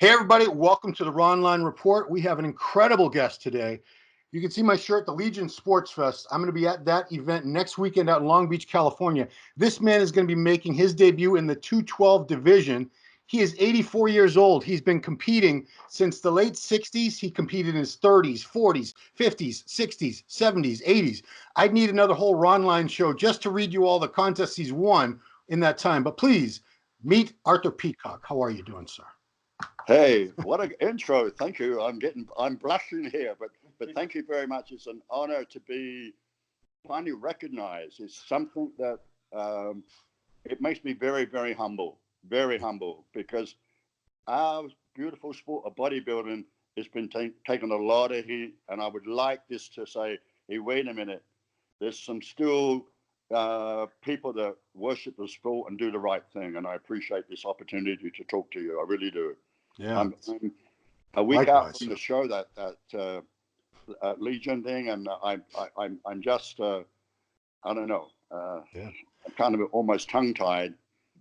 Hey, everybody, welcome to the Ronline Report. We have an incredible guest today. You can see my shirt, the Legion Sports Fest. I'm going to be at that event next weekend out in Long Beach, California. This man is going to be making his debut in the 212 division. He is 84 years old. He's been competing since the late 60s. He competed in his 30s, 40s, 50s, 60s, 70s, 80s. I'd need another whole Ronline show just to read you all the contests he's won in that time. But please meet Arthur Peacock. How are you doing, sir? Hey, what an intro. Thank you. I'm blushing here, but thank you very much. It's an honor to be finally recognized. It's something that it makes me very, very humble, because our beautiful sport of bodybuilding has been taking a lot of heat, and I would like this to say, hey, wait a minute, there's some still people that worship the sport and do the right thing, and I appreciate this opportunity to talk to you. I really do. Yeah. I'm a week out from the show that Legion thing, and I'm just I don't know. I'm kind of almost tongue tied,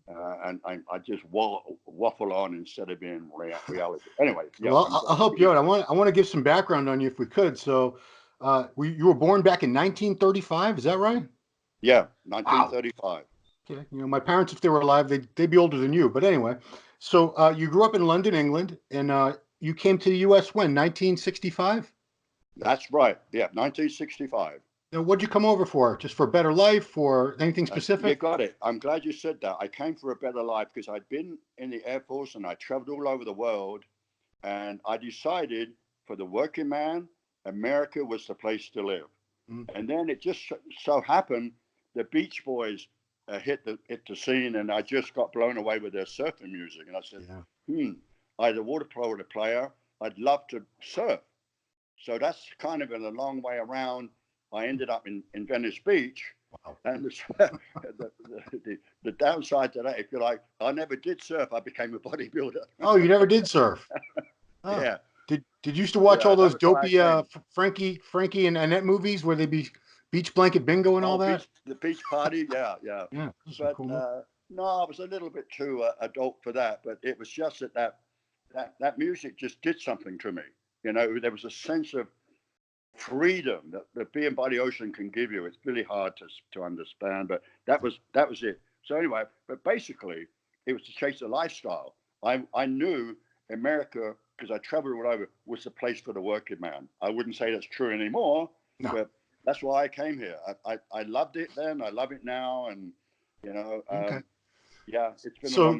and I just waffle on instead of being reality. Anyway, yeah. Well, I'll help you out. I want to give some background on you if we could. So, you were born back in 1935, is that right? Yeah, 1935. Wow. Okay. My parents, if they were alive, they'd be older than you. But anyway, so you grew up in London, England, and you came to the U.S. when? 1965? That's right. Yeah, 1965. Now, what'd you come over for? Just for a better life or anything specific? You got it. I'm glad you said that. I came for a better life because I'd been in the Air Force and I traveled all over the world. And I decided for the working man, America was the place to live. And then it just so happened the Beach Boys hit the scene, and I just got blown away with their surfing music. And I said, I'm a water polo player. I'd love to surf. So that's kind of in a long way around. I ended up in Venice Beach. Wow. And the downside to that, if you like, I never did surf. I became a bodybuilder. Oh, you never did surf? Oh. Yeah. Did you used to watch all those dopey Frankie and Annette movies where they'd be beach blanket bingo and all that? The beach party, yeah. But cool no, I was a little bit too adult for that. But it was just that music just did something to me. There was a sense of freedom that being by the ocean can give you. It's really hard to understand, but that was it. So anyway, but basically, it was to chase a lifestyle. I knew America, because I traveled all over, was the place for the working man. I wouldn't say that's true anymore, but that's why I came here. I loved it then. I love it now, and yeah, it's been. So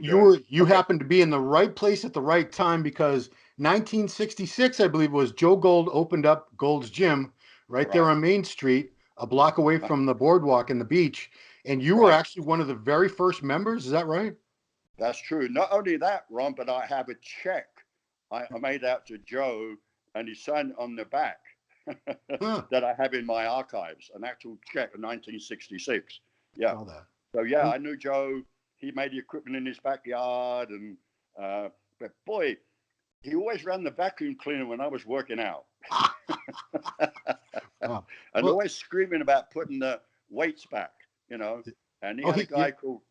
you happened to be in the right place at the right time, because 1966, I believe, was Joe Gold opened up Gold's Gym right there on Main Street, a block away from the boardwalk and the beach, and you were actually one of the very first members. Is that right? That's true. Not only that, Ron, but I have a check I made out to Joe, and he signed on the back that I have in my archives, an actual check of 1966. Yeah. So yeah, I knew Joe. He made the equipment in his backyard, and but boy, he always ran the vacuum cleaner when I was working out. And always screaming about putting the weights back, And he had a guy called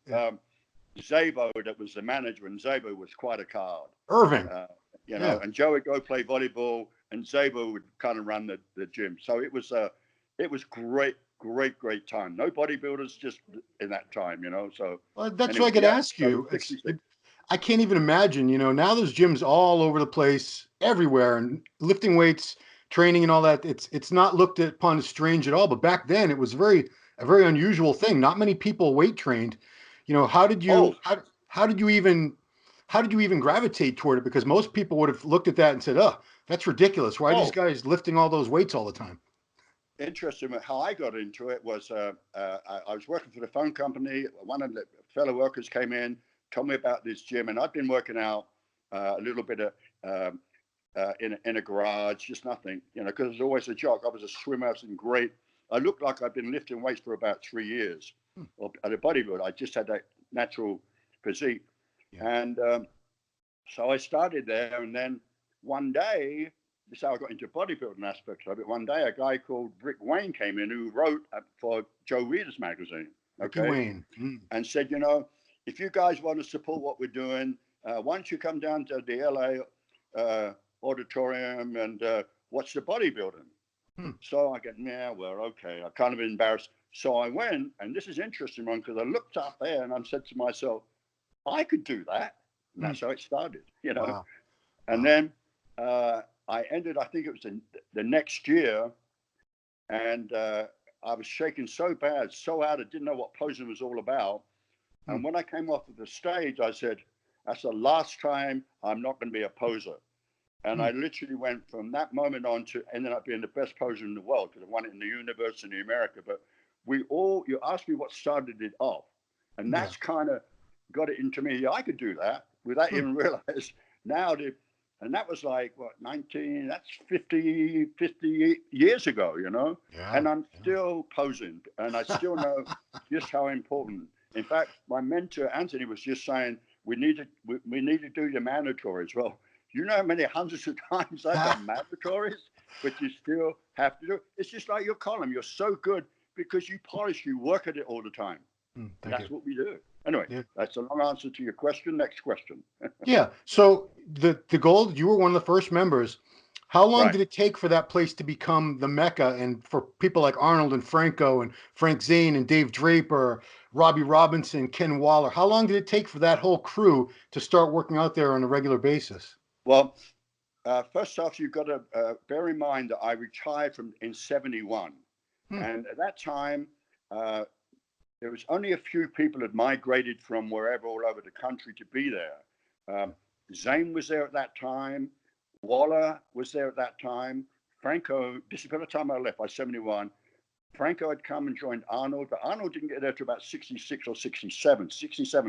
Zabo that was the manager, and Zabo was quite a card. Irving. And Joe would go play volleyball, and Zabo would kind of run the gym. So it was great time. No bodybuilders just in that time, So that's what I could ask you. I can't even imagine, now there's gyms all over the place, everywhere, and lifting weights, training and all that. It's not looked upon as strange at all. But back then it was a very unusual thing. Not many people weight trained. How did you even gravitate toward it? Because most people would have looked at that and said, "Oh, that's ridiculous. Why are these guys lifting all those weights all the time?" Interesting. How I got into it was I was working for the phone company. One of the fellow workers came in, told me about this gym, and I'd been working out a little bit in a garage, just nothing, because it was always a jock. I was a swimmer, I was in great. I looked like I'd been lifting weights for about 3 years, at a bodybuilder. I just had that natural physique, and so I started there, and then one day. This is how I got into bodybuilding aspects of it. One day, a guy called Rick Wayne came in who wrote for Joe Reader's magazine. Wayne. And said, if you guys want to support what we're doing, why don't you come down to the LA auditorium and watch the bodybuilding. Hmm. So I get, yeah, well, okay. I'm kind of embarrassed. So I went, and this is interesting, Ron, because I looked up there and I said to myself, I could do that. And that's how it started, you know. Wow. And Wow. then I ended, I think it was the next year, and I was shaking so bad, so out, I didn't know what posing was all about. And when I came off of the stage, I said, that's the last time I'm not going to be a poser. And I literally went from that moment on to ended up being the best poser in the world because I won it in the universe in America. But you asked me what started it off. And Yeah. that's kind of got it into me. Yeah, I could do that without even realize now. And that was like, what, 19, that's 50 years ago, you know? Yeah. And I'm still posing and I still know just how important. In fact, my mentor, Anthony, was just saying, we need to do your mandatories. Well, you know how many hundreds of times I've done mandatories, but you still have to do it. It's just like your column. You're so good because you polish, you work at it all the time. That's what we do. Anyway, Yeah. that's a long answer to your question. Next question. Yeah. So the gold, you were one of the first members. How long Right. did it take for that place to become the Mecca and for people like Arnold and Franco and Frank Zane and Dave Draper, Robbie Robinson, Ken Waller? How long did it take for that whole crew to start working out there on a regular basis? Well, first off, you've got to bear in mind that I retired in 71. And at that time, there was only a few people had migrated from wherever all over the country to be there. Zane was there at that time. Waller was there at that time. Franco, this is by the time I left by 71. Franco had come and joined Arnold, but Arnold didn't get there to about 66 or 67,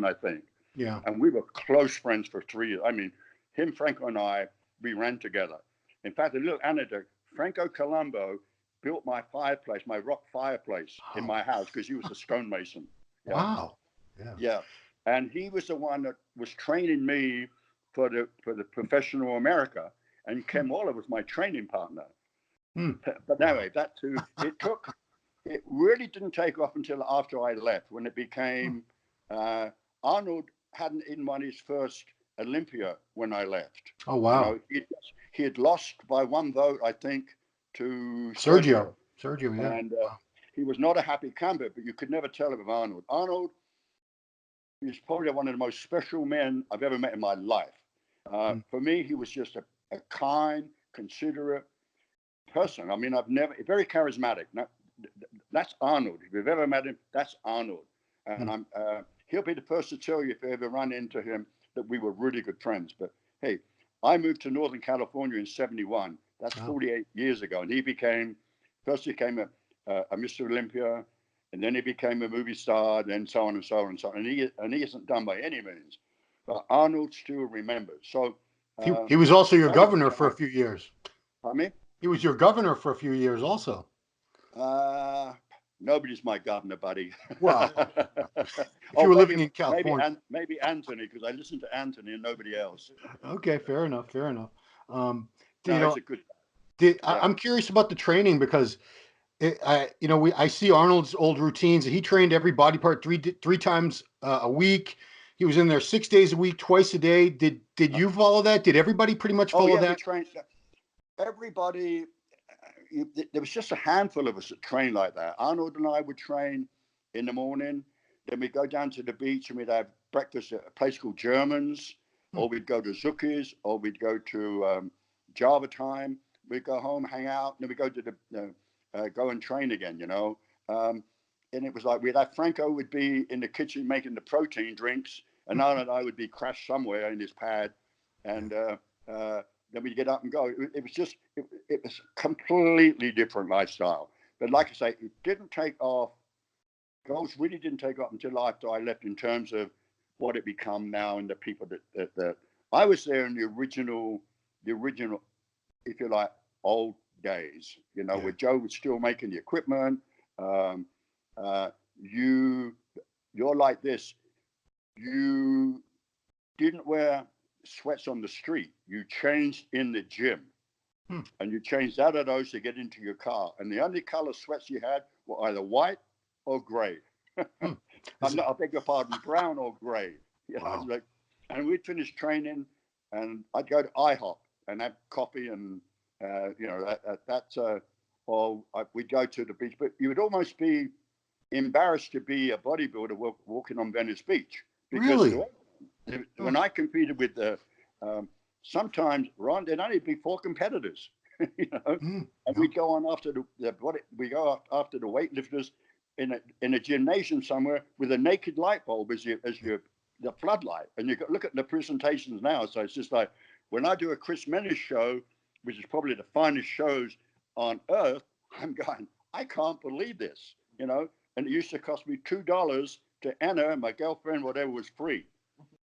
I think. Yeah. And we were close friends for 3 years. I mean, him, Franco, and I, we ran together. In fact, a little anecdote, Franco Colombo built my fireplace, my rock fireplace in my house because he was a stonemason. Yeah. Wow. Yeah. Yeah. And he was the one that was training me for the professional America. And Ken Waller was my training partner. But anyway, that too, it really didn't take off until after I left when it became Arnold hadn't even won his first Olympia when I left. Oh, wow. You know, he had lost by one vote, I think, to Sergio, Sergio. yeah. And he was not a happy camper, but you could never tell it with Arnold. Arnold is probably one of the most special men I've ever met in my life. For me, he was just a kind, considerate person. I mean, very charismatic. Now, that's Arnold. If you've ever met him, that's Arnold. And he'll be the first to tell you if you ever run into him that we were really good friends. But hey, I moved to Northern California in 71. That's 48 years ago. And he became a Mr. Olympia, and then he became a movie star, and so on and so on and so on. And he isn't done by any means. But Arnold still remembers. So He was also your governor for a few years. Pardon me? He was your governor for a few years also. Nobody's my governor, buddy. Well, if you were living in maybe California. maybe Anthony, because I listen to Anthony and nobody else. Okay, fair enough, fair enough. No, He's a good. I'm curious about the training because I see Arnold's old routines. He trained every body part three times a week. He was in there 6 days a week, twice a day. Did you follow that? Did everybody pretty much follow that? We trained everybody. There was just a handful of us that trained like that. Arnold and I would train in the morning. Then we'd go down to the beach and we'd have breakfast at a place called Germans, or we'd go to Zucchi's, or we'd go to Java Time. We'd go home, hang out, and then we'd go to go and train again, you know. And it was like we'd have Franco would be in the kitchen making the protein drinks, and Arnold and I would be crashed somewhere in his pad. And then we'd get up and go. It was just, it was a completely different lifestyle. But like I say, it didn't take off. Goals really didn't take off until after I left in terms of what it become now and the people that I was there in the original, if you like, old days, you know, where Joe was still making the equipment. You're like this. You didn't wear sweats on the street. You changed in the gym, and you changed out of those to get into your car. And the only color sweats you had were either white or gray. I beg your pardon, brown or gray. Yeah, wow. and we'd finish training, and I'd go to IHOP. and have coffee, and we'd go to the beach. But you would almost be embarrassed to be a bodybuilder walking on Venice Beach, because Really? when I competed with sometimes, Ron, there'd only be 4 competitors, and we'd go on after the weightlifters in a gymnasium somewhere with a naked light bulb as the floodlight, and you look at the presentations now. So it's just like when I do a Chris Menace show, which is probably the finest shows on earth, I'm going, I can't believe this, and it used to cost me $2 to enter, and my girlfriend, whatever, was free.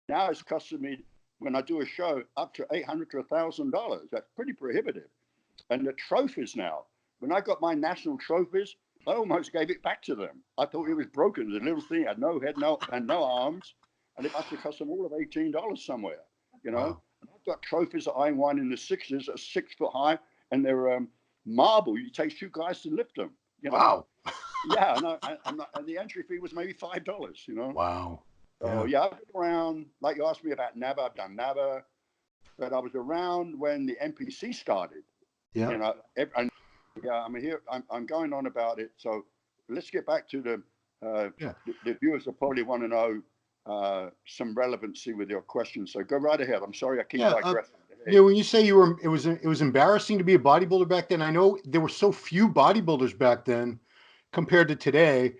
Now it's costing me, when I do a show, up to $800 to $1,000. That's pretty prohibitive. And the trophies now, when I got my national trophies, I almost gave it back to them. I thought it was broken. The little thing had no head, no arms, and it must have cost them all of $18 somewhere. Wow. And I've got trophies that I won in the 60s that are 6 foot high, and they're marble. It takes 2 guys to lift them. Wow. Yeah, and the entry fee was maybe $5. Wow. So yeah, I've been around. Like you asked me about NABA, I've done NABA, but I was around when the NPC started. Yeah. I'm here. I'm going on about it. So let's get back to the viewers will probably want to know some relevancy with your questions. So go right ahead. I'm sorry, I keep digressing. When you say it was embarrassing to be a bodybuilder back then. I know there were so few bodybuilders back then compared to today.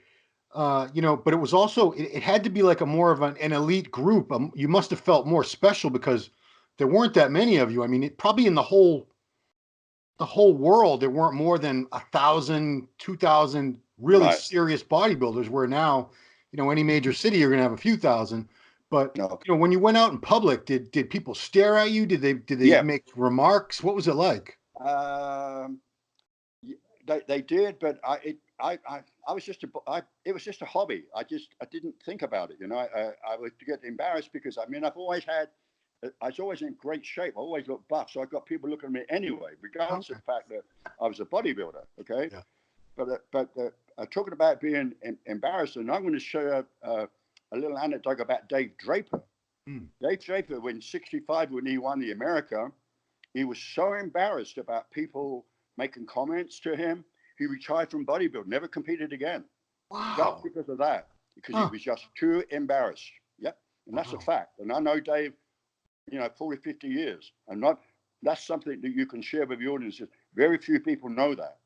But it was also, it had to be like a more of an elite group. You must have felt more special because there weren't that many of you. I mean, probably in the whole world, there weren't more than 1,000, 2,000 really serious bodybuilders, where now, any major city, you're going to have a few thousand. But, when you went out in public, did people stare at you? Did they make remarks? What was it like? They did, but I was just it was just a hobby. I didn't think about it. I would get embarrassed because I was always in great shape. I always looked buff, so I got people looking at me anyway, regardless of the fact that I was a bodybuilder. Okay, but talking about being embarrassed, and I'm going to show you a little anecdote about Dave Draper. Dave Draper, when he won the America, he was so embarrassed about people making comments to him, he retired from bodybuilding, never competed again. Wow. Just because of that, because he was just too embarrassed. Yep. And that's a fact. And I know Dave, 40, 50 years. That's something that you can share with the audience. Very few people know that.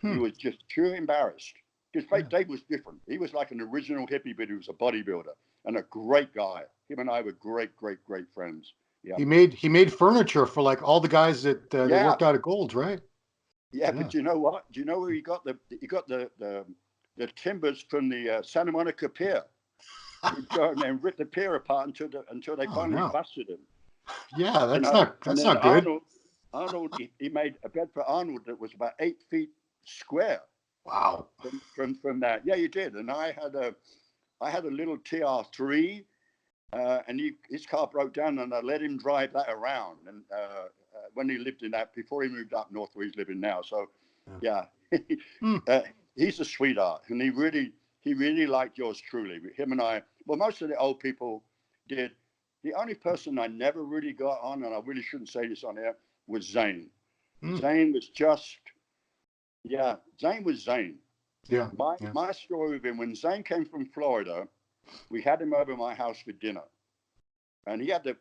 He was just too embarrassed. Because Dave was different. He was like an original hippie, but he was a bodybuilder and a great guy. Him and I were great, great, great friends. Yeah. He made furniture for like all the guys that worked out at Gold's, right? Yeah, but you know what? Do you know where he got the timbers from the Santa Monica Pier? He'd go and rip the pier apart until they finally busted him. Yeah, that's not good. Arnold, he made a bed for Arnold that was about 8 feet square. Wow. From that, yeah, you did. And I had a little TR3, and his car broke down, and I let him drive that around. And when he lived in that, before he moved up north where he's living now. So, he's a sweetheart, and he really liked yours truly. Him and I, well, most of the old people did. The only person I never really got on, and I really shouldn't say this on air, was Zane. Zane was just, Zane was Zane. Yeah. My story with him, when Zane came from Florida, we had him over at my house for dinner. And he had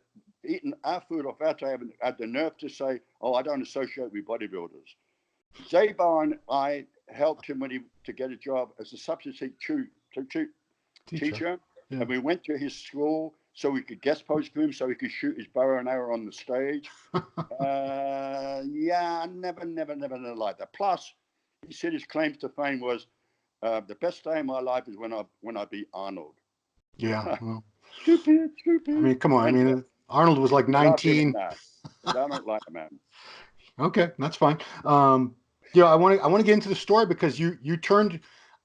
eaten our food off our table, had the nerve to say, "Oh, I don't associate with bodybuilders." Zabar and I helped him to get a job as a substitute teacher. Yeah. And we went to his school so we could guest post for him, so he could shoot his bow and arrow on the stage. I never liked that. Plus, he said his claim to fame was, the best day of my life is when I beat Arnold. Yeah. Well, stupid. I mean, come on. Arnold was like 19. I don't like the man. Okay, that's fine. I want to get into the story because you turned.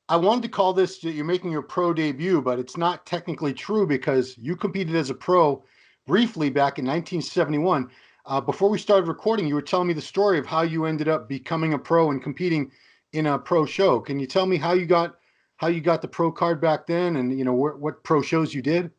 I wanted to call this you're making your pro debut, but it's not technically true because you competed as a pro briefly back in 1971. Before we started recording, you were telling me the story of how you ended up becoming a pro and competing in a pro show. Can you tell me how you got the pro card back then, and what pro shows you did?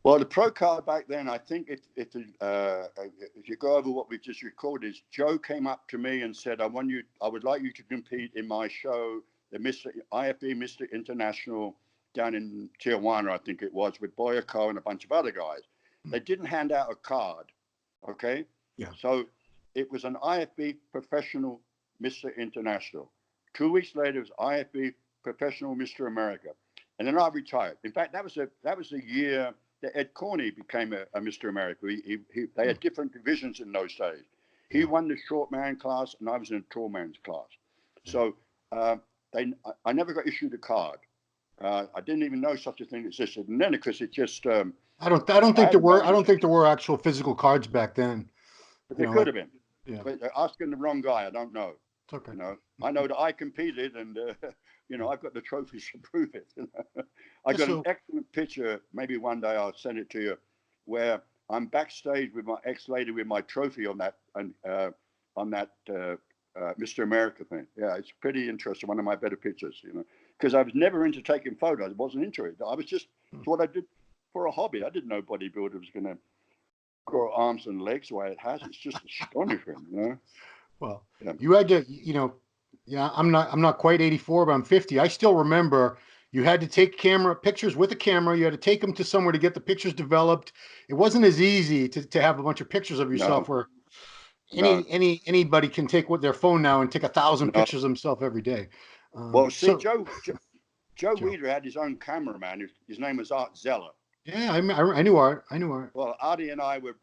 Well, the pro card back then, I think if you go over what we just recorded, is Joe came up to me and said, I would like you to compete in my show, the IFB Mr. International down in Tijuana, I think it was, with Boyako and a bunch of other guys. They didn't hand out a card, okay? Yeah. So it was an IFB Professional Mr. International. 2 weeks later, it was IFB Professional Mr. America. And then I retired. In fact, that was the year that Ed Corney became a Mr. America. They had different divisions in those days. He won the short man class, and I was in the tall man's class. So I never got issued a card. I didn't even know such a thing existed. And then, because it just I don't think there were actual physical cards back then. But there could have been. Yeah. But asking the wrong guy, I don't know. It's okay. You know, I know that I competed, and you know, I've got the trophies to prove it. I got an excellent picture. Maybe one day I'll send it to you, where I'm backstage with my ex-lady with my trophy on that Mr. America thing. Yeah, it's pretty interesting. One of my better pictures, you know, because I was never into taking photos. I wasn't into it. I was just it's what I did for a hobby. I didn't know bodybuilder was going to grow arms and legs the way it has. It's just astonishing, you know. Well, you had to, I'm not quite 84, but I'm 50. I still remember you had to take pictures with a camera. You had to take them to somewhere to get the pictures developed. It wasn't as easy to have a bunch of pictures of yourself where anybody can take with their phone now and take 1,000 pictures of himself every day. Well, see, Joe Weider had his own cameraman. His name was Art Zeller. Yeah, I knew Art. Well, Artie and I were,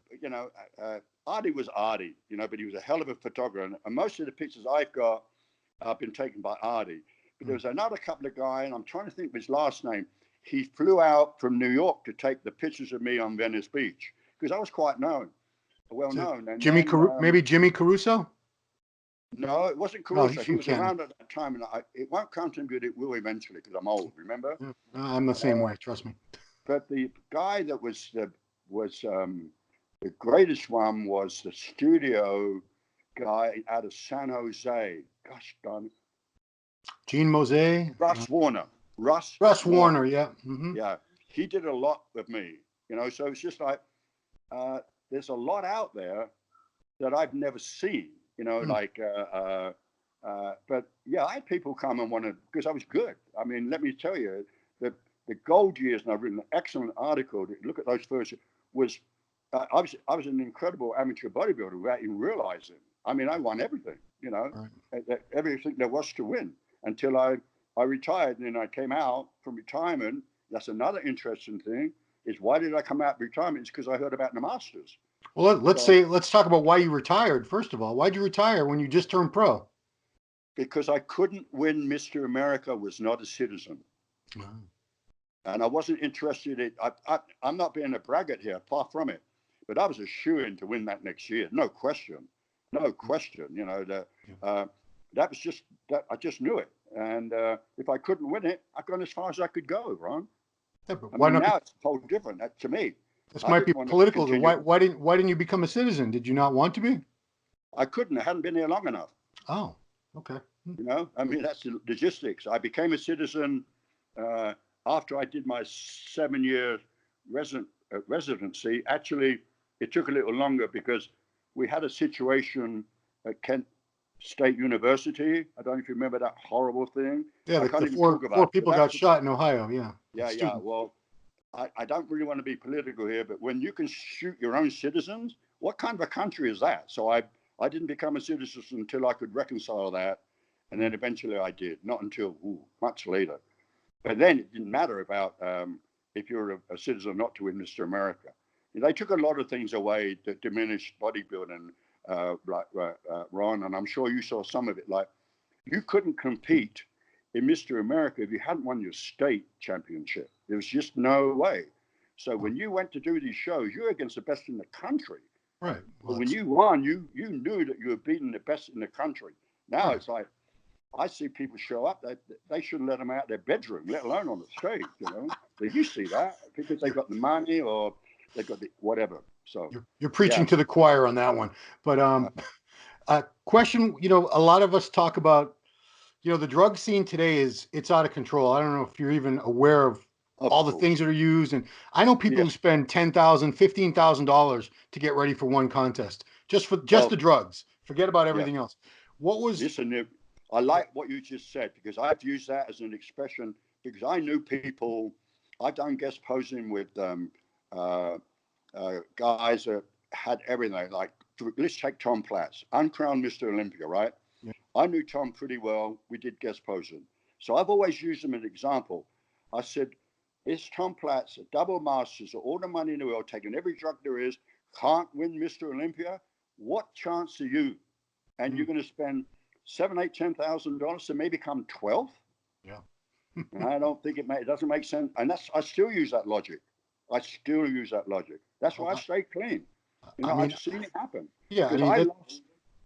Artie was Artie, but he was a hell of a photographer. And most of the pictures I've got have been taken by Artie. But there was another couple of guys, and I'm trying to think of his last name. He flew out from New York to take the pictures of me on Venice Beach because I was quite well known. And maybe Jimmy Caruso? No, it wasn't Caruso. He was around at that time, and it won't come to him good. It will eventually because I'm old. Remember? Yeah, I'm the same way. Trust me. But the guy that was the greatest one was the studio guy out of San Jose. Gosh darn it. Gene Mosé. Russ Warner. Russ Warner, yeah. Mm-hmm. Yeah. He did a lot with me, so it's just like there's a lot out there that I've never seen, but yeah, I had people come and want to, because I was good. I mean, let me tell you, the gold years, and I've written an excellent article to look at those first, was I was an incredible amateur bodybuilder without even realizing. I mean, I won everything, everything there was to win until I retired. And then I came out from retirement. That's another interesting thing is why did I come out of retirement? It's because I heard about the Masters. Well, let's talk about why you retired. First of all, why'd you retire when you just turned pro? Because I couldn't win Mr. America, was not a citizen. Wow. And I wasn't interested in I'm not being a braggart here, far from it. But I was a shoo-in to win that next year. No question. That was just that I just knew it. And if I couldn't win it, I've gone as far as I could go, Ron. Yeah, but now it's totally different to me. This might be political. Why didn't you become a citizen? Did you not want to be? I couldn't. I hadn't been here long enough. Oh, okay. I mean, that's the logistics. I became a citizen after I did my 7-year residency. Actually, it took a little longer because we had a situation at Kent State University. I don't know if you remember that horrible thing. Yeah, the four people got shot in Ohio. Yeah. Yeah. Well, I don't really want to be political here, but when you can shoot your own citizens, what kind of a country is that? So I didn't become a citizen until I could reconcile that. And then eventually I did, not until much later. But then it didn't matter about if you're a citizen not to win Mr. America. They took a lot of things away that diminished bodybuilding, Ron, and I'm sure you saw some of it. Like, you couldn't compete in Mr. America if you hadn't won your state championship. There was just no way. So when you went to do these shows, you were against the best in the country. Right. Well, when you won, you knew that you were beating the best in the country. Now It's like, I see people show up, they shouldn't let them out their bedroom, let alone on the stage, So you see that because they've got the money or they've got the whatever. So you're preaching to the choir on that one. But question, a lot of us talk about, the drug scene today it's out of control. I don't know if you're even aware of Of all the course. things that are used. And I know people Yeah. who spend $10,000, $15,000 to get ready for one contest, just Well, the drugs. Forget about yeah. everything else. What was, Listen, I like what you just said because I've used that as an expression because I knew people. I've done guest posing with uh, guys that had everything. Like, let's take Tom Platz, uncrowned Mr. Olympia, right? yeah, I knew Tom pretty well. We did guest posing. So I've always used him as an example. I said, it's Tom Platz, a double masters, all the money in the world, taking every drug there is, can't win Mr. Olympia. What chance are you? And you're mm, going to spend $7, $8, $10,000 to maybe come 12th? yeah. And I don't think it doesn't make sense. And I still use that logic. I still use that logic. That's Oh, why I stay clean. I I've mean, seen it happen yeah, I because mean, I that, lost.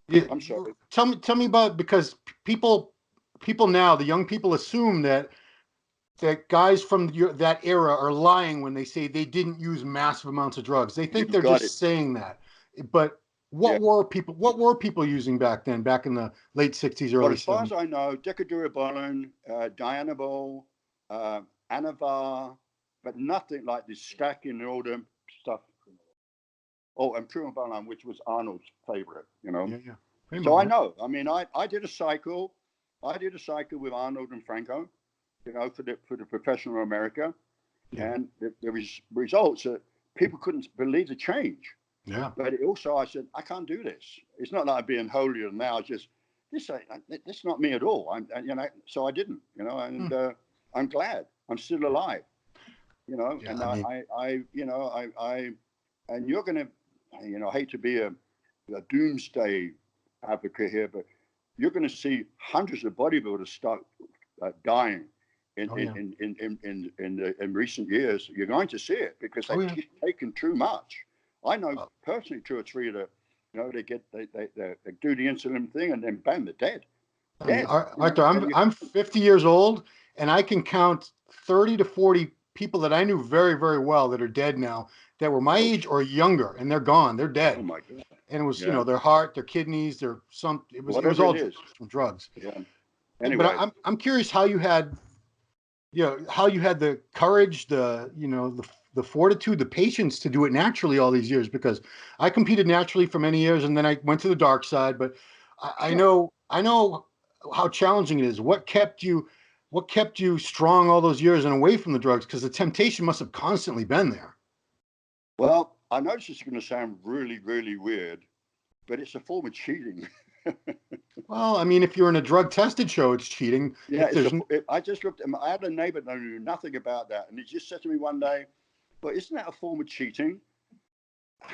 yeah, I'm sorry. tell me about, because people now, the young people assume that guys from that era are lying when they say they didn't use massive amounts of drugs. They You think they're got it. just saying that. But Yeah. what were people using back then, back in the late 60s, Well, early as far as 70s? I know, Decadurabolin, Dianabol, Anavar, but nothing like this stacking and all them stuff. Oh, and Primobolan, which was Arnold's favorite, Yeah, yeah. So Primo, I yeah. know. I mean, I did a cycle. I did a cycle with Arnold and Franco, for the professional America, Yeah. and there was results that people couldn't believe the change. Yeah. But it also, I said, I can't do this. It's not like being holier than thou. Just this not me at all. So I didn't, Hmm. and I'm glad I'm still alive, Yeah. and I mean, and you're gonna, I hate to be a doomsday advocate here, but you're going to see hundreds of bodybuilders start dying in oh in, yeah. in, in, in, in recent years. You're going to see it because Oh they've yeah. taken too much. I know Oh, personally two or three that, they do the insulin thing and then bam, they're dead. I mean, Dead. Arthur, And you, I'm 50 years old, and I can count 30 to 40 people that I knew very, very well that are dead now, that were my oh, age or younger, and they're gone. They're oh dead. my God. And it was, Yeah. their heart, their kidneys, it was Whatever it all is. from drugs. Yeah. But Anyway, I'm curious how you had, how you had the courage, the fortitude, the patience to do it naturally all these years, because I competed naturally for many years, and then I went to the dark side. But yeah. I know how challenging it is. What kept you strong all those years and away from the drugs? Because the temptation must have constantly been there. Well, I know this is going to sound really, really weird, but it's a form of cheating. Well, I mean, if you're in a drug tested show, it's cheating. Yeah, If there's I just looked. I had a neighbour that knew nothing about that, and he just said to me one day, "But isn't that a form of cheating?"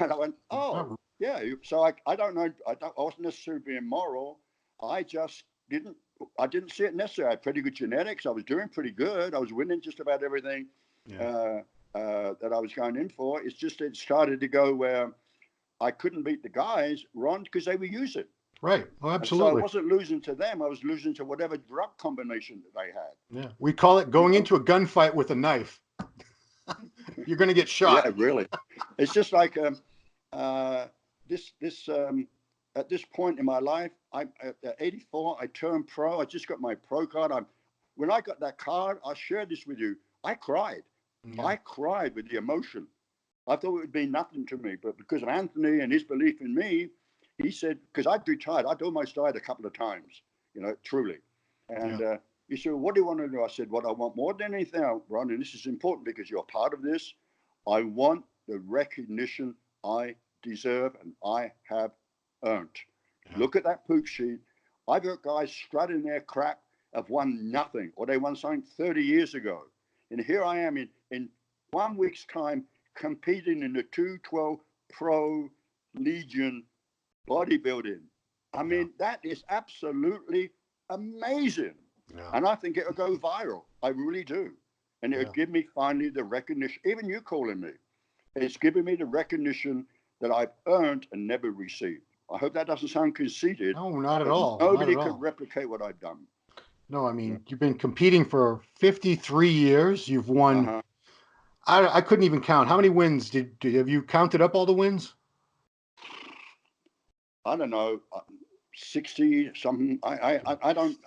And I went, "Oh, not, yeah." So I don't know. I wasn't necessarily being moral. I just didn't. I didn't see it necessary. I had pretty good genetics. I was doing pretty good. I was winning just about everything yeah, uh, that I was going in for. It's just it started to go where I couldn't beat the guys, Ron, because they were using. right. Oh, And so I absolutely. wasn't losing to them. I was losing to whatever drug combination that they had. Yeah, we call it You going know? into a gunfight with a knife. You're going to get Yeah, shot. really. It's just like uh, this at this point in my life. I'm at 84. I turned pro. I just got my pro card. When I got that card, I shared this with you. I cried. Yeah, I cried with the emotion. I thought it would be nothing to me, but because of Anthony and his belief in me, he said, because I'd retired, I'd almost died a couple of times, truly. yeah, And he said, "What do you want to do?" I said, "What I want more than anything else, Ron, and this is important because you're part of this, I want the recognition I deserve and I have earned." yeah, Look at that poop sheet. I've got guys strutting their crap have won nothing, or they won something 30 years ago. And here I am in 1 week's time competing in the 212 Pro Legion bodybuilding. I yeah, mean, that is absolutely amazing. yeah, And I think it'll go viral. I really do. And it'll yeah. give me finally the recognition, even you calling me. It's giving me the recognition that I've earned and never received. I hope that doesn't sound conceited, No, not at but all. Not nobody at could all. replicate what I've done. No, I Yeah. mean, you've been competing for 53 years. You've won. Uh-huh. I couldn't even count. How many wins have you counted up all the wins? I don't know, 60 something. I don't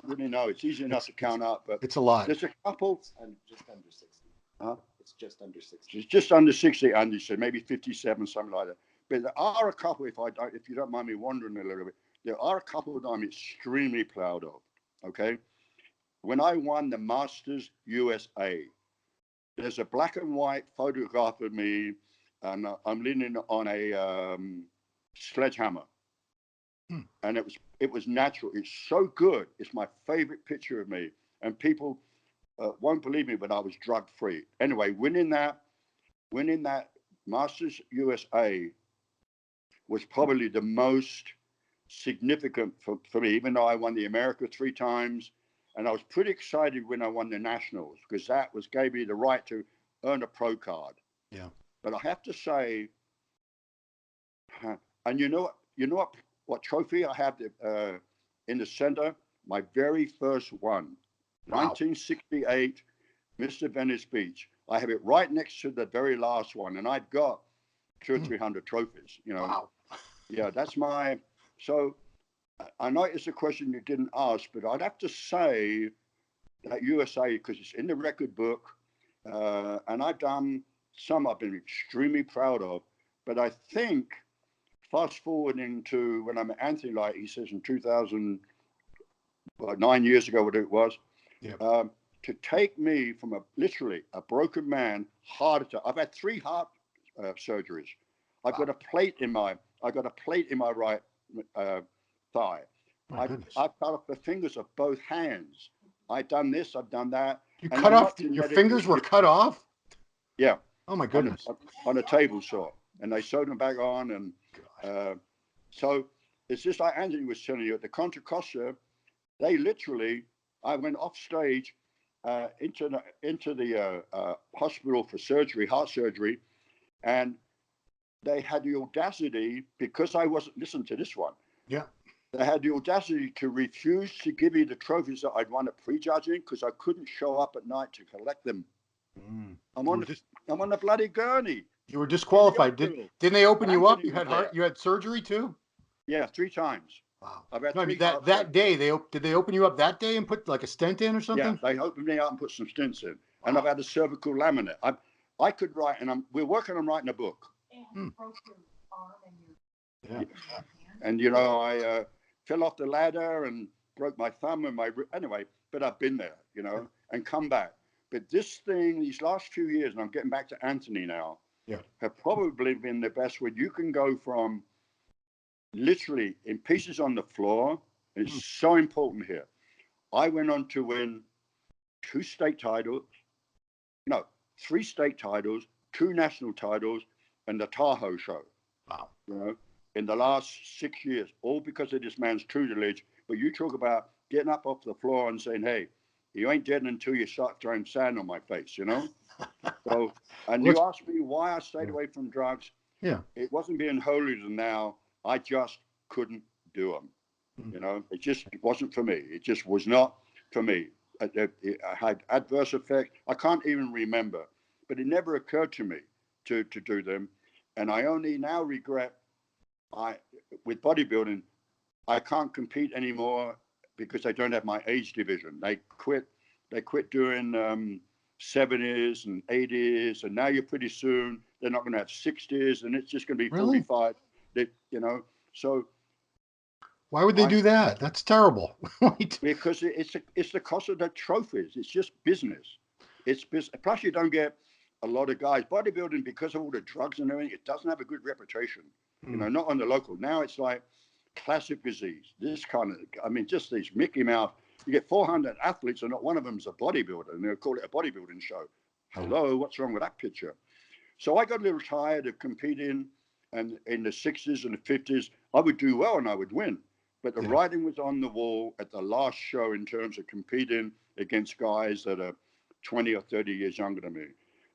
really know. It's easy enough It's to count up, but it's a lot. there's a couple. And just under 60. It's just under 60. It's just under 60, Andy said, maybe 57, something like that. But there are a couple, if you don't mind me wandering a little bit, there are a couple that I'm extremely proud of. Okay, when I won the Masters USA, there's a black and white photograph of me, and I'm leaning on a sledgehammer, and it was natural. It's so good. It's my favorite picture of me, and people won't believe me, but I was drug free. Anyway, winning that Masters USA was probably the most significant for me, even though I won the America 3 times. And I was pretty excited when I won the Nationals, because that gave me the right to earn a pro card. Yeah. But I have to say, and you know what trophy I have in the center? My very first one, wow. 1968, Mr. Venice Beach. I have it right next to the very last one, and I've got 200 or 300 trophies. You know. Wow. Yeah, that's my. So I know it's a question you didn't ask, but I'd have to say that USA, because it's in the record book, and I've done some I've been extremely proud of. But I think, fast forwarding to when I met Anthony, like he says in 2000, 9 years ago, what it was, to take me from literally a broken man, heart attack. I've had 3 heart surgeries. I've got a plate in my right thigh. I've cut off the fingers of both hands. I've done this, I've done that. You cut off, your fingers were cut off? Yeah. Oh my goodness. On a table saw. And they sewed them back on. And so it's just like Anthony was telling you, at the Contra Costa, they literally, I went off stage into the hospital for surgery, heart surgery, and they had the audacity, because I wasn't, listen to this one. Yeah. They had the audacity to refuse to give me the trophies that I'd won at prejudging, because I couldn't show up at night to collect them. I'm on the bloody gurney. You were disqualified. Didn't they open you up? You had surgery too? Yeah, 3 times. Wow. I've had that day did they open you up that day and put like a stent in or something? Yeah, they opened me up and put some stents in. Wow. And I've had a cervical laminate. I could write, and we're working on writing a book. And broke your arm and your hand. And you know, I fell off the ladder and broke my thumb and anyway, but I've been there, you know, and come back. But this thing, these last few years, and I'm getting back to Anthony now, have probably been the best, where you can go from literally in pieces on the floor. And it's so important here. I went on to win 3 state titles, 2 national titles, and the Tahoe show. Wow. You know, in the last 6 years, all because of this man's tutelage. But you talk about getting up off the floor and saying, hey, you ain't dead until you start throwing sand on my face, you know? So, and you asked me why I stayed away from drugs. Yeah. It wasn't being holier than thou. I just couldn't do them. You know, it wasn't for me. It just was not for me. I had adverse effects. I can't even remember, but it never occurred to me to do them. And I only now regret, with bodybuilding, I can't compete anymore because they don't have my age division. They quit doing 70s and 80s, and now you're pretty soon they're not going to have 60s, and it's just going to be 45. You know, so why would they do that? That's terrible. Because it's the cost of the trophies. It's just business. It's business. Plus, you don't get a lot of guys bodybuilding, because of all the drugs and everything. It doesn't have a good reputation. You know, not on the local. Now it's like classic disease. This kind of, I mean, just these Mickey Mouse. You get 400 athletes, and not one of them's a bodybuilder, and they'll call it a bodybuilding show. Hello, what's wrong with that picture? So I got a little tired of competing, and in the 60s and the 50s, I would do well and I would win. But the writing was on the wall at the last show in terms of competing against guys that are 20 or 30 years younger than me.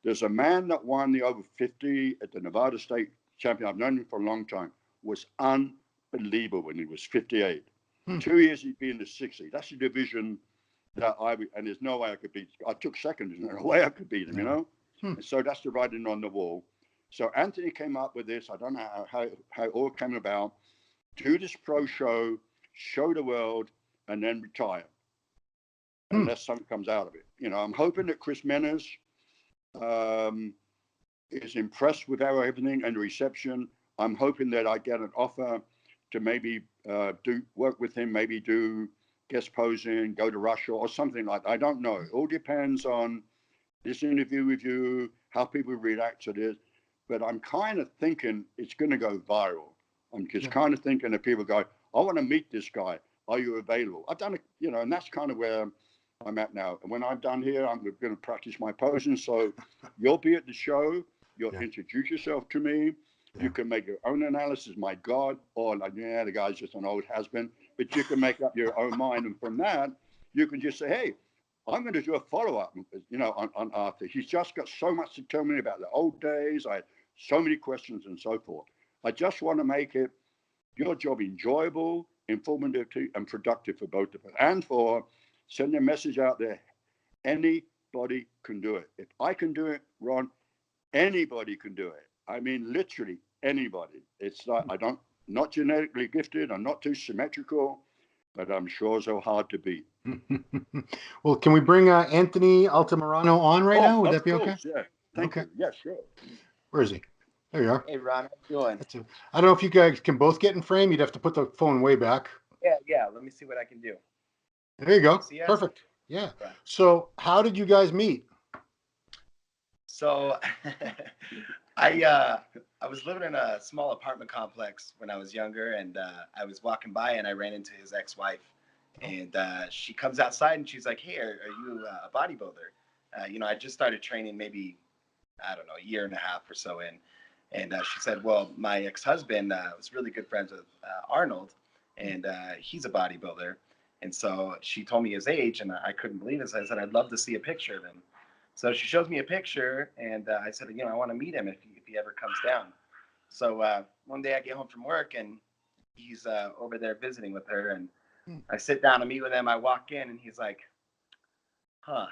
There's a man that won the over 50 at the Nevada State Champion. I've known him for a long time. Was unbelievable when he was 58. 2 years he'd be in the 60. That's the division that and there's no way I could beat. I took second. There's no way I could beat him, you know? And so that's the writing on the wall. So Anthony came up with this. I don't know how it all came about. Do this pro show, show the world, and then retire. Unless something comes out of it. You know, I'm hoping that Chris Menas is impressed with our everything and the reception. I'm hoping that I get an offer to maybe do work with him, maybe do guest posing, go to Russia or something like that. I don't know. It all depends on this interview with you, how people react to this. But I'm kind of thinking it's going to go viral. I'm just kind of thinking that people go, I want to meet this guy. Are you available? I've done it, you know, and that's kind of where I'm at now. And when I'm done here, I'm going to practice my posing. So you'll be at the show. You'll introduce yourself to me. You can make your own analysis, my God, or like, yeah, the guy's just an old has-been. But you can make up your own mind. And from that, you can just say, hey, I'm going to do a follow-up, you know, on Arthur. He's just got so much to tell me about the old days. I had so many questions and so forth. I just want to make it, your job, enjoyable, informative, and productive for both of us. And for sending a message out there, anybody can do it. If I can do it, Ron, anybody can do it. I mean, literally anybody. It's like, not genetically gifted. I'm not too symmetrical, but I'm sure so hard to beat. Well, can we bring Anthony Altamirano on right now? Would that be okay? Yeah. Thank you. Yeah, sure. Where is he? There you are. Hey, Ron, how you doing? I don't know if you guys can both get in frame. You'd have to put the phone way back. Yeah. Let me see what I can do. There you go. Perfect. Yeah. Right. So how did you guys meet? So I was living in a small apartment complex when I was younger, and I was walking by and I ran into his ex-wife, and she comes outside and she's like, hey, are you a bodybuilder? You know, I just started training maybe, I don't know, a year and a half or so in. And she said, well, my ex-husband was really good friends with Arnold, and he's a bodybuilder. And so she told me his age, and I couldn't believe it. So I said, I'd love to see a picture of him. So she shows me a picture, and I said, you know, I want to meet him if he ever comes down. So one day I get home from work, and he's over there visiting with her, and I sit down to meet with him. I walk in, and he's like, huh.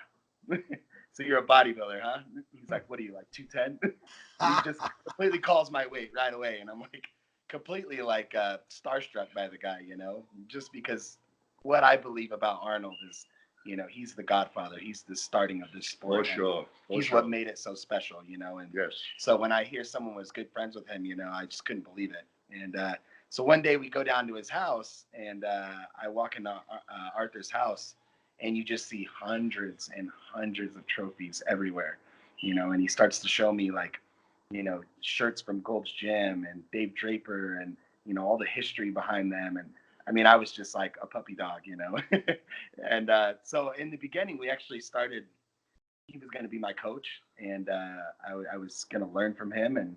So you're a bodybuilder, huh? He's like, what are you, like 210? He just completely calls my weight right away. And I'm like, completely like starstruck by the guy, you know, just because what I believe about Arnold is, you know, he's the godfather. He's the starting of this sport. For sure. He's what made it so special, you know. And so when I hear someone was good friends with him, you know, I just couldn't believe it. And so one day we go down to his house, and I walk into Arthur's house, and you just see hundreds and hundreds of trophies everywhere, you know, and he starts to show me, like, you know, shirts from Gold's Gym and Dave Draper and, you know, all the history behind them. And I mean, I was just like a puppy dog, you know. And so in the beginning, we actually started, he was going to be my coach, and I was going to learn from him. And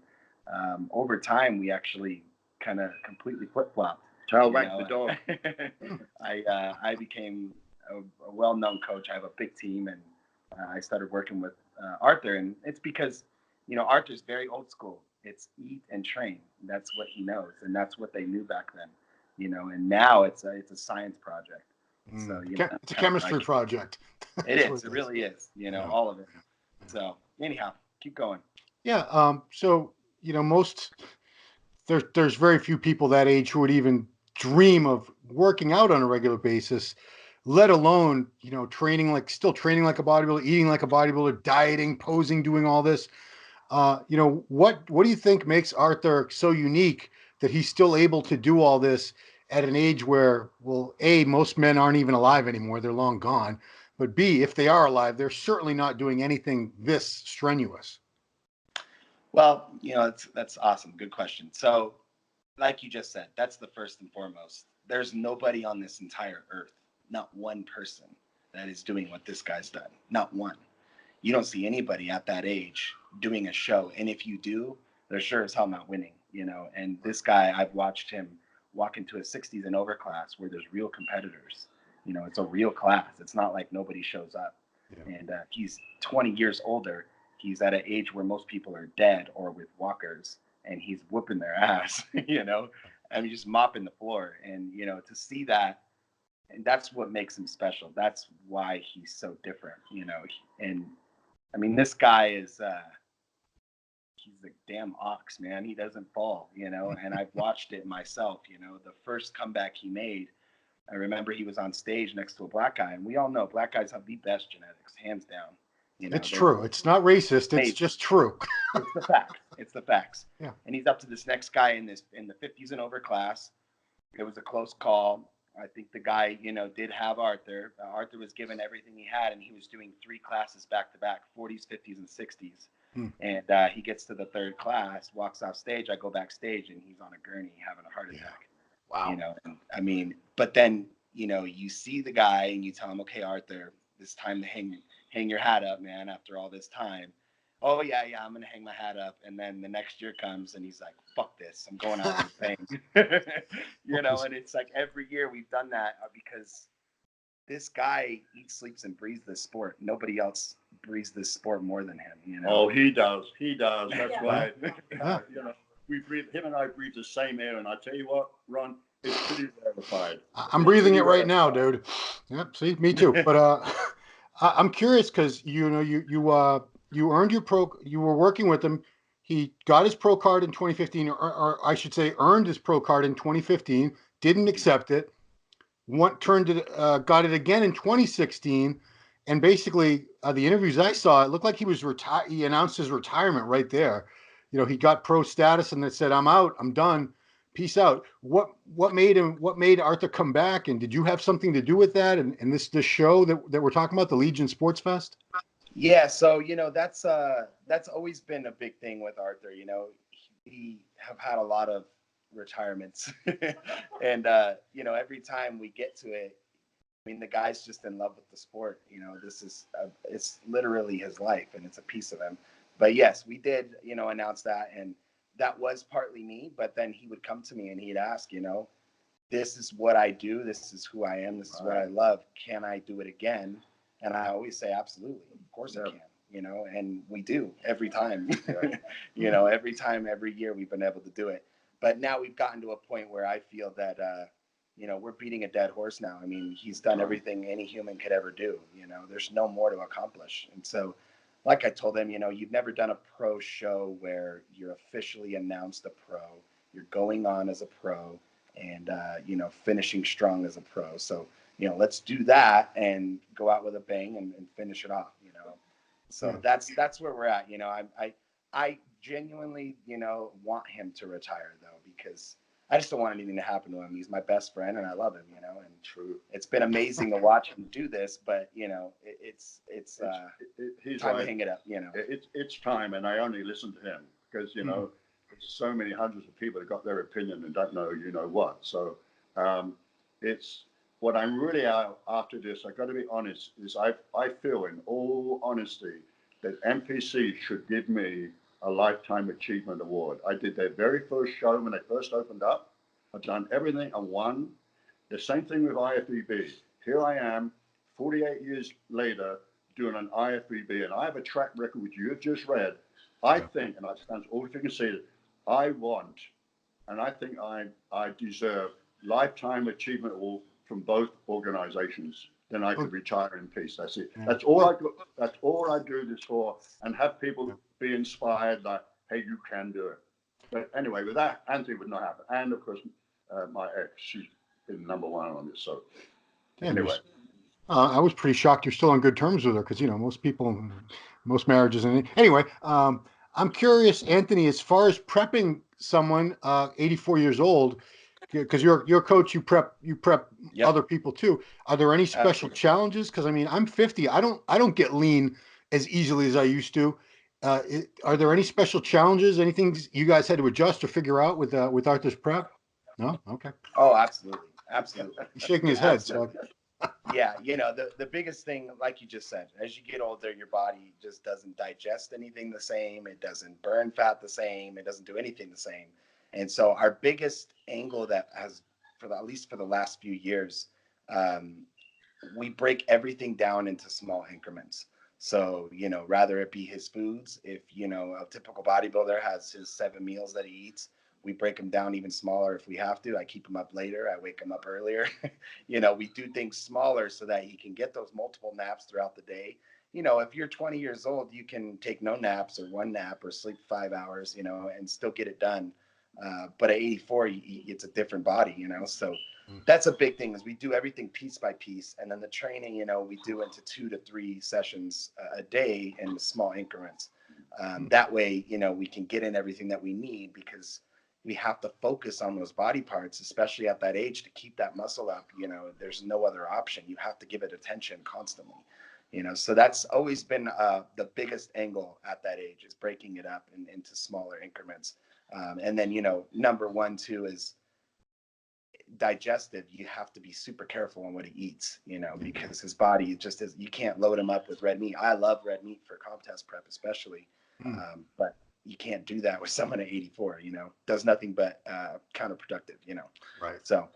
over time, we actually kind of completely flip-flopped. Tail whack the dog. I became a well-known coach. I have a big team, and I started working with Arthur, and it's because, you know, Arthur's very old school. It's eat and train. That's what he knows, and that's what they knew back then, you know. And now it's a science project. So you know, it's a chemistry project. It is. It really is. You know, all of it. So anyhow, keep going. Yeah. So you know, there's very few people that age who would even dream of working out on a regular basis, let alone, you know, still training like a bodybuilder, eating like a bodybuilder, dieting, posing, doing all this. You know, what do you think makes Arthur so unique that he's still able to do all this at an age where, well, A, most men aren't even alive anymore. They're long gone. But B, if they are alive, they're certainly not doing anything this strenuous. Well, you know, that's awesome. Good question. So, like you just said, that's the first and foremost. There's nobody on this entire earth, not one person, that is doing what this guy's done. Not one. You don't see anybody at that age doing a show. And if you do, they're sure as hell not winning, you know. And this guy, I've watched him walk into a 60s and over class where there's real competitors. You know, it's a real class. It's not like nobody shows up. Yeah. And he's 20 years older. He's at an age where most people are dead or with walkers, and he's whooping their ass, you know, and he's just mopping the floor. And, you know, to see that, and that's what makes him special. That's why he's so different, you know. And I mean, this guy is, he's a damn ox, man. He doesn't fall, you know, and I've watched it myself, you know. The first comeback he made, I remember he was on stage next to a black guy, and we all know black guys have the best genetics, hands down. You know, It's true. It's not racist. It's just true. it's the facts. It's the facts. Yeah. And he's up to this next guy in the 50s and over class. It was a close call. I think the guy, you know, did have Arthur. Arthur was given everything he had, and he was doing 3 classes back to back, 40s, 50s, and 60s. And he gets to the 3rd class, walks off stage. I go backstage, and he's on a gurney having a heart attack. Wow. You know, and I mean, but then, you know, you see the guy, and you tell him, okay, Arthur, it's time to hang your hat up, man. After all this time. Oh yeah, I'm gonna hang my hat up, and then the next year comes, and he's like, "Fuck this, I'm going out and playing." You know, and it's like every year we've done that because this guy eats, sleeps, and breathes this sport. Nobody else breathes this sport more than him. You know. Oh, he does. He does. That's Yeah. right. You know, we breathe. Him and I breathe the same air, and I tell you what, Ron, it's pretty rarefied. I'm breathing it right now, dude. Yep. See, me too. But I'm curious because you know you earned your pro. You were working with him. He got his pro card in 2015, or I should say, earned his pro card in 2015. Didn't accept it. Got it again in 2016, and basically the interviews I saw, it looked like he was retired. He announced his retirement right there. You know, he got pro status and they said, "I'm out. I'm done. Peace out." What made Arthur come back? And did you have something to do with that? And this show that we're talking about, the Legion Sports Fest? Yeah, so you know that's always been a big thing with Arthur. You know, we have had a lot of retirements, and you know, every time we get to it, I mean, the guy's just in love with the sport. You know, this is it's literally his life, and it's a piece of him. But yes, we did, you know, announce that, and that was partly me. But then he would come to me and he'd ask, you know, this is what I do, this is who I am, this is what I love. Can I do it again? And I always say, absolutely, of course I can. You know, and we do every time. You know, every time, every year we've been able to do it. But now we've gotten to a point where I feel that you know, we're beating a dead horse now. I mean, he's done everything any human could ever do. You know, there's no more to accomplish. And so, like I told him, you know, you've never done a pro show where you're officially announced a pro, you're going on as a pro, and you know, finishing strong as a pro. So, you know, let's do that and go out with a bang and finish it off. You know, so that's where we're at. You know, I genuinely, you know, want him to retire though, because I just don't want anything to happen to him. He's my best friend, and I love him. You know, and it's been amazing to watch him do this. But you know, it's time to hang it up. You know, it's time, and I only listen to him because you know, there's so many hundreds of people that got their opinion and don't know you know what. So it's what I'm really after this. I got to be honest. Is I feel in all honesty that NPC should give me a Lifetime Achievement Award. I did their very first show when they first opened up. I've done everything. I won. The same thing with IFBB. Here I am, 48 years later, doing an IFBB, and I have a track record which you have just read. I think, and I stand all you can say, that I want, and I think I deserve Lifetime Achievement Award from both organizations. Then I could retire in peace. That's it. That's all I do. That's all I do this for, and have people be inspired. Like, hey, you can do it. But anyway, with that, Anthony would not happen. And of course, my ex, she's been number one on this. So anyway, I was pretty shocked you're still on good terms with her because you know most marriages. And anyway, I'm curious, Anthony, as far as prepping someone 84 years old. Because you're coach, you prep other people too. Are there any special challenges? Because I mean, I'm 50. I don't get lean as easily as I used to. Are there any special challenges? Anything you guys had to adjust or figure out with Arthur's prep? No. Okay. Oh, absolutely. He's shaking his head. So. Yeah, you know, the biggest thing, like you just said, as you get older, your body just doesn't digest anything the same. It doesn't burn fat the same. It doesn't do anything the same. And so our biggest angle that has, at least for the last few years, we break everything down into small increments. So, you know, rather it be his foods, if, you know, a typical bodybuilder has his 7 meals that he eats, we break them down even smaller if we have to. I keep him up later. I wake him up earlier. You know, we do things smaller so that he can get those multiple naps throughout the day. You know, if you're 20 years old, you can take no naps or 1 nap or sleep 5 hours, you know, and still get it done. But at 84, it's a different body, you know. So that's a big thing, is we do everything piece by piece. And then the training, you know, we do into 2 to 3 sessions a day in small increments. That way, you know, we can get in everything that we need, because we have to focus on those body parts, especially at that age, to keep that muscle up. You know, there's no other option. You have to give it attention constantly, you know. So that's always been the biggest angle at that age, is breaking it up into smaller increments. And then, you know, number 1 too is digestive. You have to be super careful on what he eats, you know, because his body just is, you can't load him up with red meat. I love red meat for contest prep especially, but you can't do that with someone at 84, you know. Does nothing but counterproductive, you know. Right. So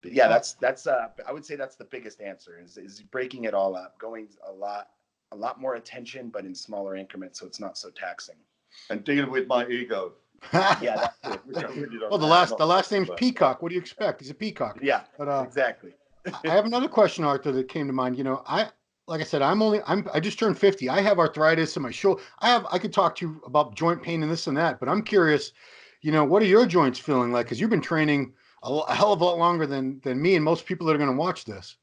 but yeah, that's I would say that's the biggest answer, is breaking it all up, going a lot more attention, but in smaller increments, so it's not so taxing. And dealing with my ego. Yeah, that's it. Well, the last name's Peacock. What do you expect? He's a peacock. Yeah, but exactly. I have another question, Arthur, that came to mind. You know, like I said, I just turned 50. I have arthritis in my shoulder. I could talk to you about joint pain and this and that, but I'm curious, you know, what are your joints feeling like? Because you've been training a hell of a lot longer than me and most people that are going to watch this.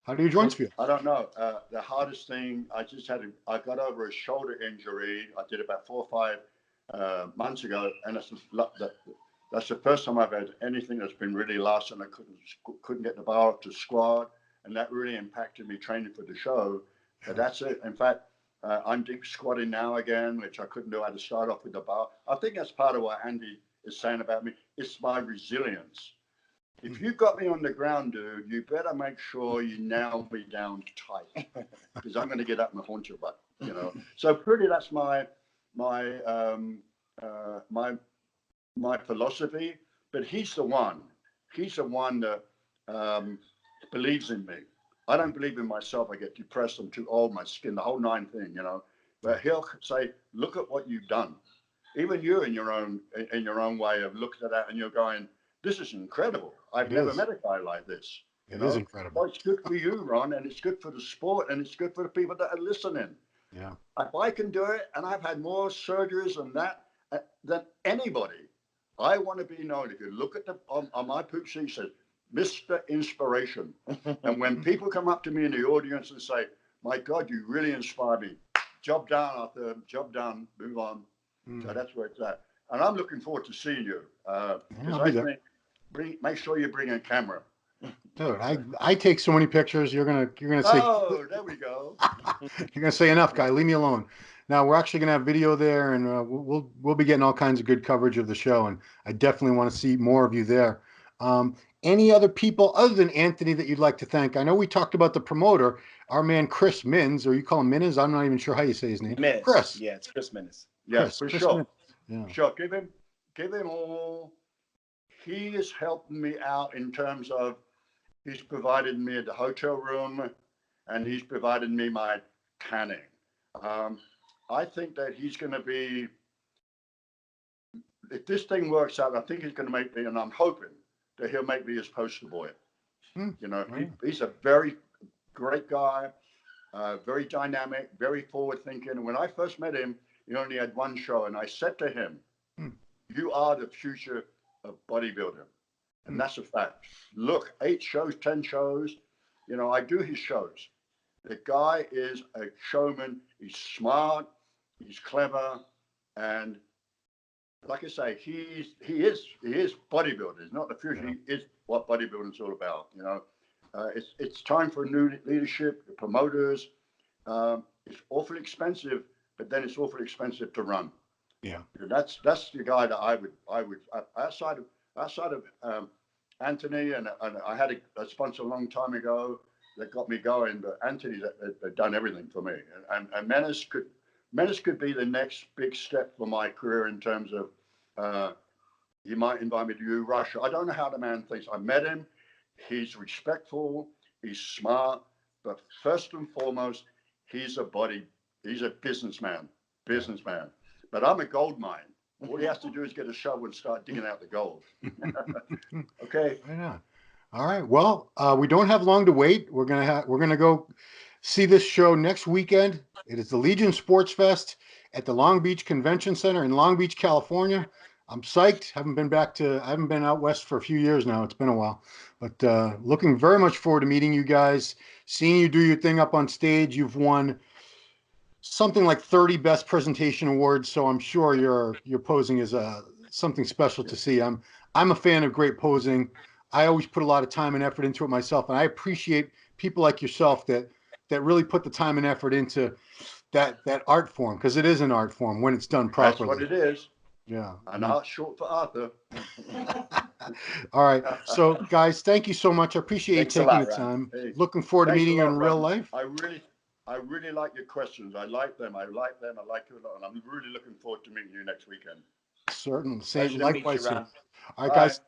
How do your joints feel? I don't know. The hardest thing, I got over a shoulder injury. I did about 4 or 5 months ago, and that's the first time I've had anything that's been really lasting. I couldn't get the bar up to squat, and that really impacted me training for the show. But that's it. In fact, I'm deep squatting now again, which I couldn't do. I had to start off with the bar. I think that's part of what Andy is saying about me. It's my resilience. If you got me on the ground, dude, you better make sure you nail me down tight, because I'm going to get up and haunt your butt, you know. So pretty, that's my philosophy. But he's the one that believes in me. I don't believe in myself. I get depressed. I'm too old. My skin, the whole 9 thing, you know. But he'll say, "Look at what you've done." Even you, in your own way of looking at that, and you're going, "This is incredible. I've never met a guy like this." It is incredible. Well, it's good for you, Ron, and it's good for the sport, and it's good for the people that are listening. Yeah. If I can do it, and I've had more surgeries than anybody, I want to be known. If you look at on my poop sheet, it says Mr. Inspiration. And when people come up to me in the audience and say, "My God, you really inspire me," job done, Arthur. Job done. Move on. So that's where it's at. And I'm looking forward to seeing you. Because I think, make sure you bring a camera. Dude, I take so many pictures. You're gonna say, "Oh, there we go." You're gonna say, "Enough, guy. Leave me alone." Now we're actually gonna have video there, and we'll be getting all kinds of good coverage of the show. And I definitely want to see more of you there. Any other people other than Anthony that you'd like to thank? I know we talked about the promoter, our man Chris Minns, or you call him Minnes. I'm not even sure how you say his name. Minnes. Chris. Yeah, it's Chris Minnes. Yeah, for sure. Yeah. Sure. Give him all. He has helped me out in terms of, he's provided me the hotel room, and he's provided me my canning. I think that he's going to be, if this thing works out, I think he's going to make me, and I'm hoping that he'll make me his poster boy. You know, he's a very great guy, very dynamic, very forward thinking. And when I first met him, he only had 1 show, and I said to him, "You are the future of bodybuilding." And that's a fact. Look, 8 shows, 10 shows, you know, I do his shows. The guy is a showman. He's smart, he's clever, and like I say, he is bodybuilding. It's not the future. He is what bodybuilding is all about. You know, it's time for new leadership, the promoters. It's awfully expensive, but then it's awfully expensive to run. Yeah, and that's the guy that I would outside of Anthony, and I had a sponsor a long time ago that got me going, but Anthony had done everything for me, and Menace could be the next big step for my career in terms of, he might invite me to do Russia. I don't know how the man thinks. I met him. He's respectful. He's smart. But first and foremost, he's a businessman. But I'm a gold mine. All he has to do is get a shovel and start digging out the gold. Okay. Yeah. All right. Well, we don't have long to wait. We're gonna go see this show next weekend. It is the Legion Sports Fest at the Long Beach Convention Center in Long Beach, California. I'm psyched. I haven't been out west for a few years now. It's been a while, but looking very much forward to meeting you guys, seeing you do your thing up on stage. You've won something like 30 best presentation awards, so I'm sure your posing is something special to see. I'm a fan of great posing. I always put a lot of time and effort into it myself, and I appreciate people like yourself that really put the time and effort into that art form, because it is an art form when it's done properly. That's what it is. Yeah. And art short for Arthur. All right. So, guys, thank you so much. I appreciate Thanks you a taking lot, the Ron. time. Hey, Looking forward to thanks meeting a you lot, in real Ron. life. I really like your questions. I like them. I like you a lot. And I'm really looking forward to meeting you next weekend. Certainly. Pleasure Same. to meet you, Likewise, sir. Ron. All right, Bye. guys.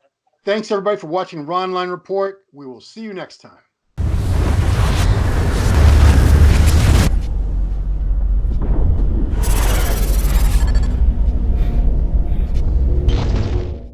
Thanks, everybody, for watching Ronline Report. We will see you next time.